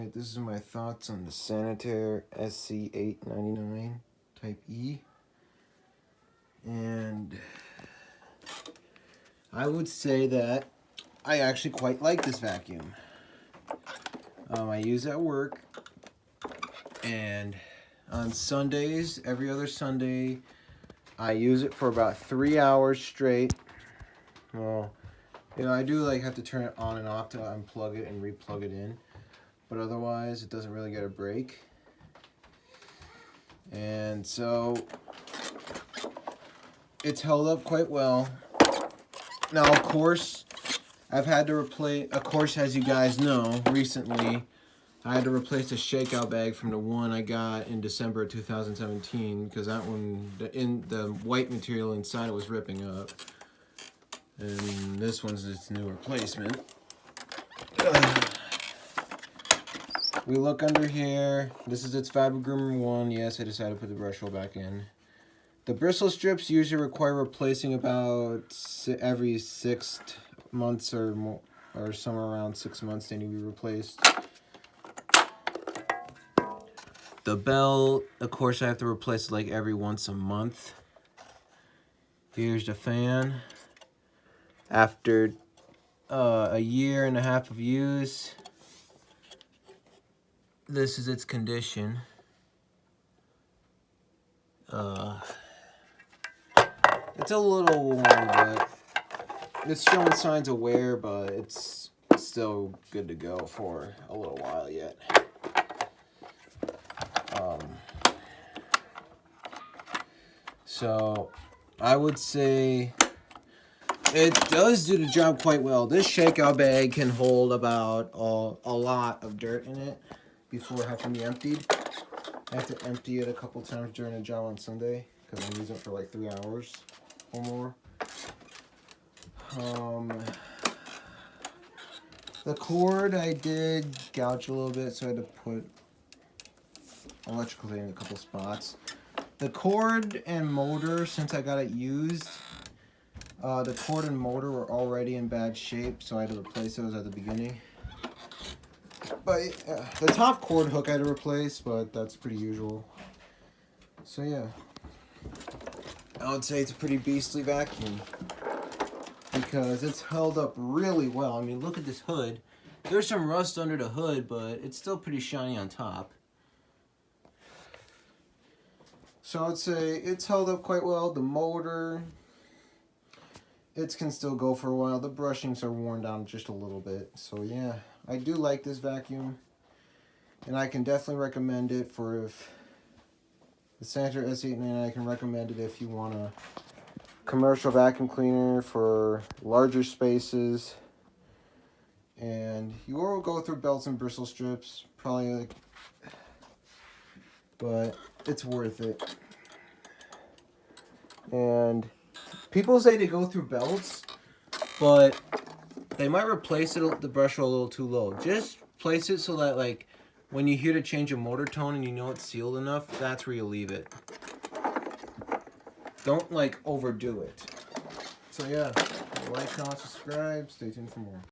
Alright, this is my thoughts on the Sanitaire sc899 Type E. And I would say that I actually quite like this vacuum. I use it at work, and on Sundays, every other Sunday, I use it for about 3 hours straight. Well, you know, I do like have to turn it on and off to unplug it and replug it in, but otherwise it doesn't really get a break. And so it's held up quite well. Now, of course, I've had to replace, of course, as you guys know, recently I had to replace the shakeout bag from the one I got in December of 2017, because that one, the white material inside it was ripping up. And this one's its new replacement. We look under here. This is its Fabric Groomer 1. Yes, I decided to put the brush roll back in. The bristle strips usually require replacing about every 6 months or more, or somewhere around 6 months they need to be replaced. The bell, of course, I have to replace it like every once a month. Here's the fan. After a year and a half of use, this is its condition. It's a little worn, but it's showing signs of wear, but it's still good to go for a little while yet. So I would say it does do the job quite well. This shakeout bag can hold about a lot of dirt in it before having to be emptied. I have to empty it a couple times during the job on Sunday because I'm using it for like 3 hours or more. The cord I did gouge a little bit, so I had to put electrical tape in a couple spots. The cord and motor, since I got it used, the cord and motor were already in bad shape, so I had to replace those at the beginning. But the top cord hook I had to replace, but that's pretty usual. So yeah, I would say it's a pretty beastly vacuum because it's held up really well. I mean, look at this hood. There's some rust under the hood, but it's still pretty shiny on top. So I would say it's held up quite well. The motor, it can still go for a while. The brushings are worn down just a little bit. So yeah, I do like this vacuum, and I can definitely recommend it for if the Sanitaire sc899. I can recommend it if you want a commercial vacuum cleaner for larger spaces, and you will go through belts and bristle strips, probably, like, but it's worth it. And people say they go through belts, but they might replace it, the brush roll a little too low. Just place it so that, like, when you hear to change a motor tone and you know it's sealed enough, that's where you leave it. Don't, like, overdo it. So yeah, like, comment, subscribe, stay tuned for more.